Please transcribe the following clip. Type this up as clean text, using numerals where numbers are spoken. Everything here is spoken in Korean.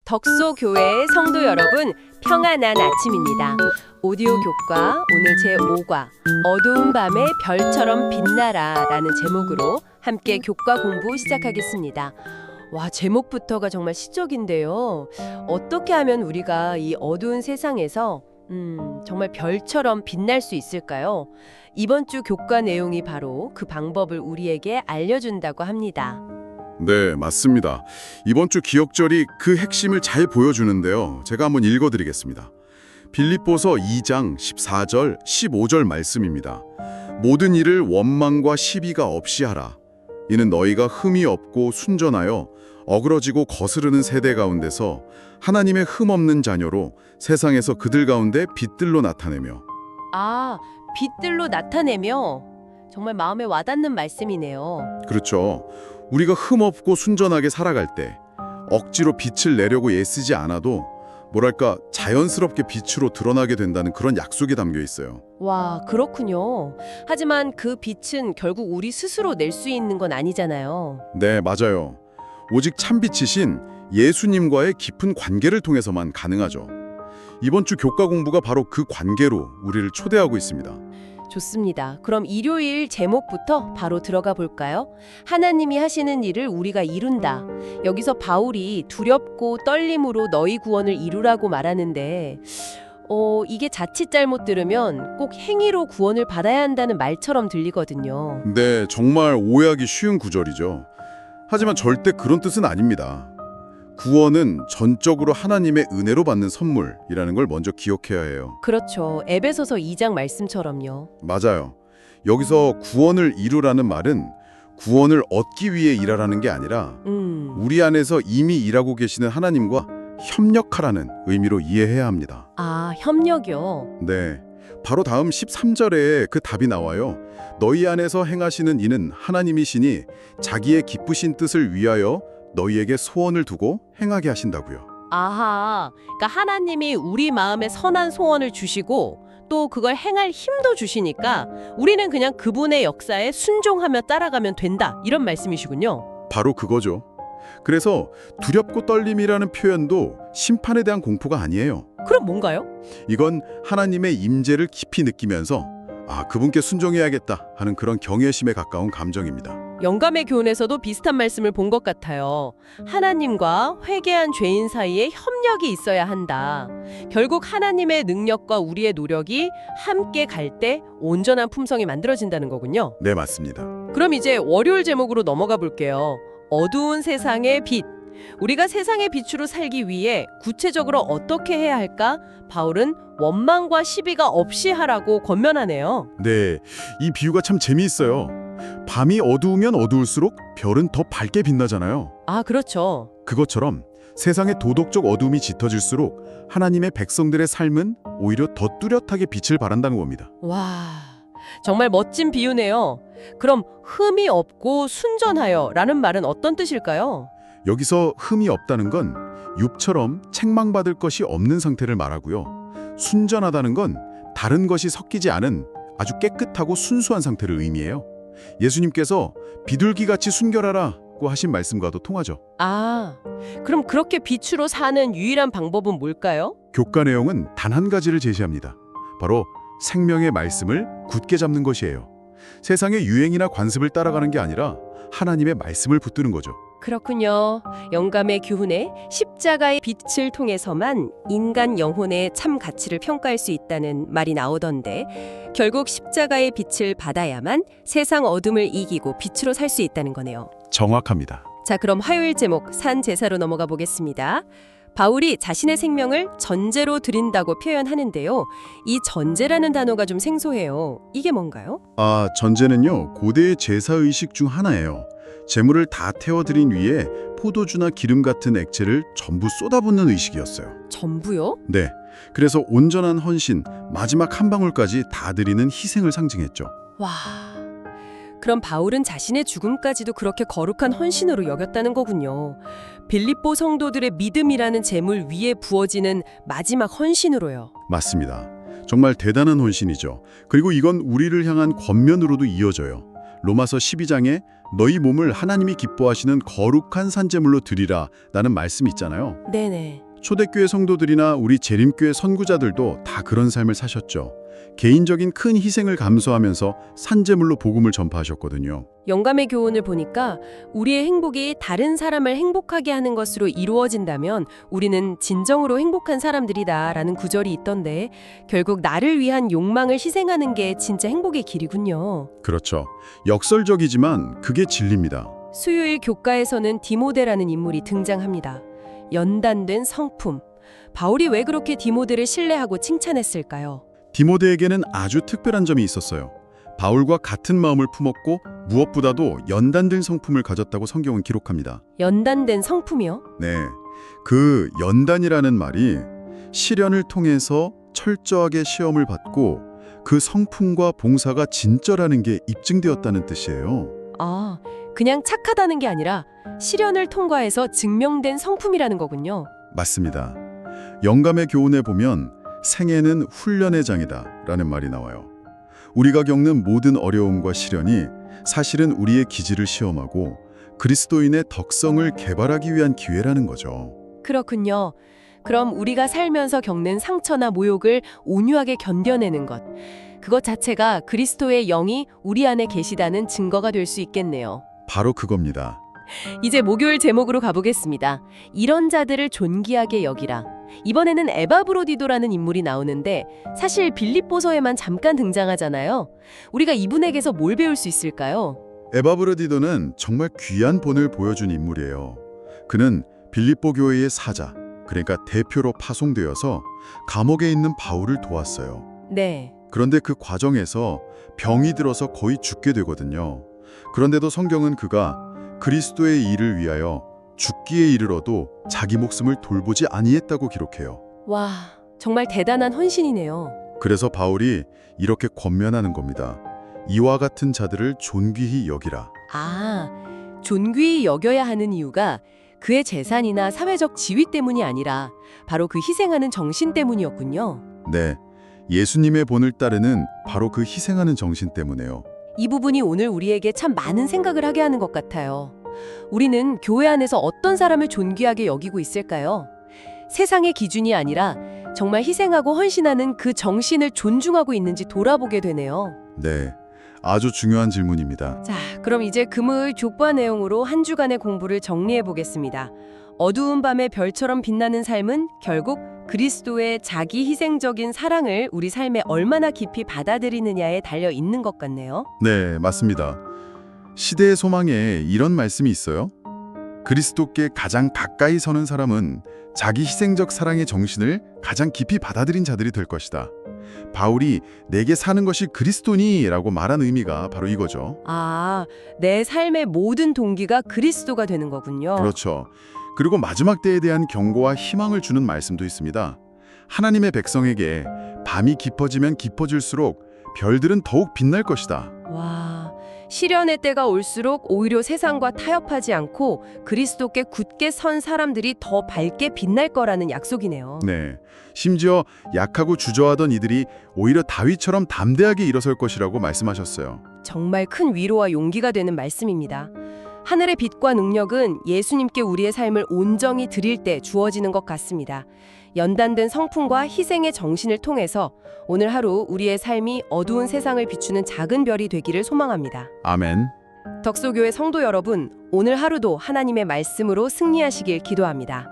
덕소교회의 성도 여러분, 평안한 아침입니다. 오디오 교과 오늘 제5과 어두운 밤에 별처럼 빛나라 라는 제목으로 함께 교과 공부 시작하겠습니다. 와, 제목부터가 정말 시적인데요. 어떻게 하면 우리가 이 어두운 세상에서 정말 별처럼 빛날 수 있을까요? 이번 주 교과 내용이 바로 그 방법을 우리에게 알려준다고 합니다. 네, 맞습니다. 이번 주 기억절이 그 핵심을 잘 보여주는데요. 제가 한번 읽어드리겠습니다. 빌립보서 2장 14절, 15절 말씀입니다. 모든 일을 원망과 시비가 없이 하라. 이는 너희가 흠이 없고 순전하여 어그러지고 거스르는 세대 가운데서 하나님의 흠 없는 자녀로 세상에서 그들 가운데 빛들로 나타내며. 아, 빛들로 나타내며 정말 마음에 와닿는 말씀이네요. 그렇죠. 우리가 흠없고 순전하게 살아갈 때 억지로 빛을 내려고 애쓰지 않아도 뭐랄까 자연스럽게 빛으로 드러나게 된다는 그런 약속이 담겨 있어요. 와, 그렇군요. 하지만 그 빛은 결국 우리 스스로 낼 수 있는 건 아니잖아요. 네, 맞아요. 오직 참빛이신 예수님과의 깊은 관계를 통해서만 가능하죠. 이번 주 교과 공부가 바로 그 관계로 우리를 초대하고 있습니다. 좋습니다. 그럼 일요일 제목부터 바로 들어가 볼까요? 하나님이 하시는 일을 우리가 이룬다. 여기서 바울이 두렵고 떨림으로 너희 구원을 이루라고 말하는데 이게 자칫 잘못 들으면 꼭 행위로 구원을 받아야 한다는 말처럼 들리거든요. 네, 정말 오해하기 쉬운 구절이죠. 하지만 절대 그런 뜻은 아닙니다. 구원은 전적으로 하나님의 은혜로 받는 선물이라는 걸 먼저 기억해야 해요. 그렇죠. 에베소서 2장 말씀처럼요. 맞아요. 여기서 구원을 이루라는 말은 구원을 얻기 위해 일하라는 게 아니라 우리 안에서 이미 일하고 계시는 하나님과 협력하라는 의미로 이해해야 합니다. 아, 협력이요? 네, 바로 다음 13절에 그 답이 나와요. 너희 안에서 행하시는 이는 하나님이시니 자기의 기쁘신 뜻을 위하여 너희에게 소원을 두고 행하게 하신다고요. 아하, 그러니까 하나님이 우리 마음에 선한 소원을 주시고 또 그걸 행할 힘도 주시니까 우리는 그냥 그분의 역사에 순종하며 따라가면 된다, 이런 말씀이시군요. 바로 그거죠. 그래서 두렵고 떨림이라는 표현도 심판에 대한 공포가 아니에요. 그럼 뭔가요? 이건 하나님의 임재를 깊이 느끼면서 그분께 순종해야겠다 하는 그런 경외심에 가까운 감정입니다. 영감의 교훈에서도 비슷한 말씀을 본 것 같아요. 하나님과 회개한 죄인 사이에 협력이 있어야 한다. 결국 하나님의 능력과 우리의 노력이 함께 갈 때 온전한 품성이 만들어진다는 거군요. 네, 맞습니다. 그럼 이제 월요일 제목으로 넘어가 볼게요. 어두운 세상의 빛. 우리가 세상의 빛으로 살기 위해 구체적으로 어떻게 해야 할까? 바울은 원망과 시비가 없이 하라고 권면하네요. 네, 이 비유가 참 재미있어요. 밤이 어두우면 어두울수록 별은 더 밝게 빛나잖아요. 아, 그렇죠. 그것처럼 세상의 도덕적 어둠이 짙어질수록 하나님의 백성들의 삶은 오히려 더 뚜렷하게 빛을 발한다는 겁니다. 와, 정말 멋진 비유네요. 그럼 흠이 없고 순전하여 라는 말은 어떤 뜻일까요? 여기서 흠이 없다는 건 욥처럼 책망받을 것이 없는 상태를 말하고요. 순전하다는 건 다른 것이 섞이지 않은 아주 깨끗하고 순수한 상태를 의미해요. 예수님께서 비둘기같이 순결하라고 하신 말씀과도 통하죠. 아, 그럼 그렇게 빛으로 사는 유일한 방법은 뭘까요? 교과 내용은 단 한 가지를 제시합니다. 바로 생명의 말씀을 굳게 잡는 것이에요. 세상의 유행이나 관습을 따라가는 게 아니라 하나님의 말씀을 붙드는 거죠. 그렇군요. 영감의 교훈에 십자가의 빛을 통해서만 인간 영혼의 참 가치를 평가할 수 있다는 말이 나오던데 결국 십자가의 빛을 받아야만 세상 어둠을 이기고 빛으로 살 수 있다는 거네요. 정확합니다. 자, 그럼 화요일 제목 산 제사로 넘어가 보겠습니다. 바울이 자신의 생명을 전제로 드린다고 표현하는데요. 이 전제라는 단어가 좀 생소해요. 이게 뭔가요? 전제는요, 고대의 제사의식 중 하나예요. 제물을 다 태워드린 위에 포도주나 기름 같은 액체를 전부 쏟아붓는 의식이었어요. 전부요? 네, 그래서 온전한 헌신, 마지막 한 방울까지 다 드리는 희생을 상징했죠. 와, 그럼 바울은 자신의 죽음까지도 그렇게 거룩한 헌신으로 여겼다는 거군요. 빌립보 성도들의 믿음이라는 제물 위에 부어지는 마지막 헌신으로요. 맞습니다. 정말 대단한 헌신이죠. 그리고 이건 우리를 향한 권면으로도 이어져요. 로마서 12장에 너희 몸을 하나님이 기뻐하시는 거룩한 산제물로 드리라 라는 말씀이 있잖아요. 네네. 초대교회 성도들이나 우리 재림교회 선구자들도 다 그런 삶을 사셨죠. 개인적인 큰 희생을 감수하면서 산제물로 복음을 전파하셨거든요. 영감의 교훈을 보니까 우리의 행복이 다른 사람을 행복하게 하는 것으로 이루어진다면 우리는 진정으로 행복한 사람들이다라는 구절이 있던데 결국 나를 위한 욕망을 희생하는 게 진짜 행복의 길이군요. 그렇죠. 역설적이지만 그게 진리입니다. 수요일 교가에서는 디모데라는 인물이 등장합니다. 연단된 성품. 바울이 왜 그렇게 디모데를 신뢰하고 칭찬했을까요? 디모데에게는 아주 특별한 점이 있었어요. 바울과 같은 마음을 품었고 무엇보다도 연단된 성품을 가졌다고 성경은 기록합니다. 연단된 성품이요? 네, 그 연단이라는 말이 시련을 통해서 철저하게 시험을 받고 그 성품과 봉사가 진짜라는 게 입증되었다는 뜻이에요. 아, 그냥 착하다는 게 아니라 시련을 통과해서 증명된 성품이라는 거군요. 맞습니다. 영감의 교훈에 보면 생애는 훈련의 장이다 라는 말이 나와요. 우리가 겪는 모든 어려움과 시련이 사실은 우리의 기질을 시험하고 그리스도인의 덕성을 개발하기 위한 기회라는 거죠. 그렇군요. 그럼 우리가 살면서 겪는 상처나 모욕을 온유하게 견뎌내는 것, 그것 자체가 그리스도의 영이 우리 안에 계시다는 증거가 될 수 있겠네요. 바로 그겁니다. 이제 목요일 제목으로 가보겠습니다. 이런 자들을 존귀하게 여기라. 이번에는 에바브로디도라는 인물이 나오는데 사실 빌립보서에만 잠깐 등장하잖아요. 우리가 이분에게서 뭘 배울 수 있을까요? 에바브로디도는 정말 귀한 본을 보여준 인물이에요. 그는 빌립보 교회의 사자, 그러니까 대표로 파송되어서 감옥에 있는 바울을 도왔어요. 네. 그런데 그 과정에서 병이 들어서 거의 죽게 되거든요. 그런데도 성경은 그가 그리스도의 일을 위하여 죽기에 이르러도 자기 목숨을 돌보지 아니했다고 기록해요. 와, 정말 대단한 헌신이네요. 그래서 바울이 이렇게 권면하는 겁니다. 이와 같은 자들을 존귀히 여기라. 아, 존귀히 여겨야 하는 이유가 그의 재산이나 사회적 지위 때문이 아니라 바로 그 희생하는 정신 때문이었군요. 네, 예수님의 본을 따르는 바로 그 희생하는 정신 때문에요. 이 부분이 오늘 우리에게 참 많은 생각을 하게 하는 것 같아요. 우리는 교회 안에서 어떤 사람을 존귀하게 여기고 있을까요? 세상의 기준이 아니라 정말 희생하고 헌신하는 그 정신을 존중하고 있는지 돌아보게 되네요. 네, 아주 중요한 질문입니다. 자, 그럼 이제 금요일 족보 내용으로 한 주간의 공부를 정리해 보겠습니다. 어두운 밤의 별처럼 빛나는 삶은 결국 그리스도의 자기 희생적인 사랑을 우리 삶에 얼마나 깊이 받아들이느냐에 달려 있는 것 같네요. 네, 맞습니다. 시대의 소망에 이런 말씀이 있어요. 그리스도께 가장 가까이 서는 사람은 자기 희생적 사랑의 정신을 가장 깊이 받아들인 자들이 될 것이다. 바울이 내게 사는 것이 그리스도니라고 말한 의미가 바로 이거죠. 아, 내 삶의 모든 동기가 그리스도가 되는 거군요. 그렇죠. 그리고 마지막 때에 대한 경고와 희망을 주는 말씀도 있습니다. 하나님의 백성에게 밤이 깊어지면 깊어질수록 별들은 더욱 빛날 것이다. 와, 시련의 때가 올수록 오히려 세상과 타협하지 않고 그리스도께 굳게 선 사람들이 더 밝게 빛날 거라는 약속이네요. 네, 심지어 약하고 주저하던 이들이 오히려 다윗처럼 담대하게 일어설 것이라고 말씀하셨어요. 정말 큰 위로와 용기가 되는 말씀입니다. 하늘의 빛과 능력은 예수님께 우리의 삶을 온전히 드릴 때 주어지는 것 같습니다. 연단된 성품과 희생의 정신을 통해서 오늘 하루 우리의 삶이 어두운 세상을 비추는 작은 별이 되기를 소망합니다. 아멘. 덕소교회 성도 여러분, 오늘 하루도 하나님의 말씀으로 승리하시길 기도합니다.